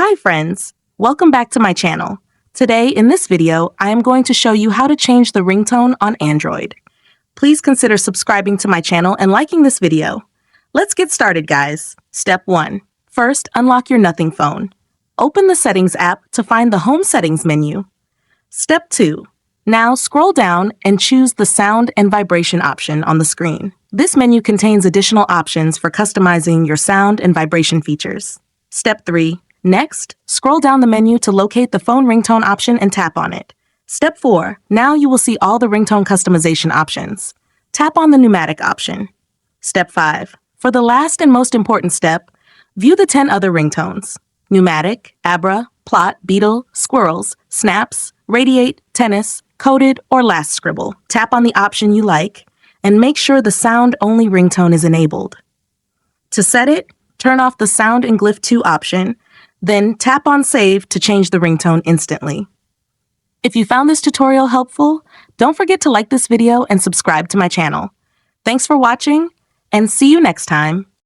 Hi friends, welcome back to my channel. Today in this video, I am going to show you how to change the ringtone on Android. Please consider subscribing to my channel and liking this video. Let's get started guys. Step 1. First, unlock your Nothing phone. Open the Settings app to find the Home Settings menu. Step 2. Now scroll down and choose the Sound and Vibration option on the screen. This menu contains additional options for customizing your sound and vibration features. Step 3. Next, scroll down the menu to locate the phone ringtone option and tap on it. Step 4. Now you will see all the ringtone customization options. Tap on the pneumatic option. Step 5. For the last and most important step, view the 10 other ringtones: pneumatic, Abra, Plot, Beetle, Squirrels, Snaps, Radiate, Tennis, Coded, or Last Scribble. Tap on the option you like and make sure the sound-only ringtone is enabled. To set it, turn off the Sound and Glyph 2 option, then tap on Save to change the ringtone instantly. If you found this tutorial helpful, don't forget to like this video and subscribe to my channel. Thanks for watching, and see you next time.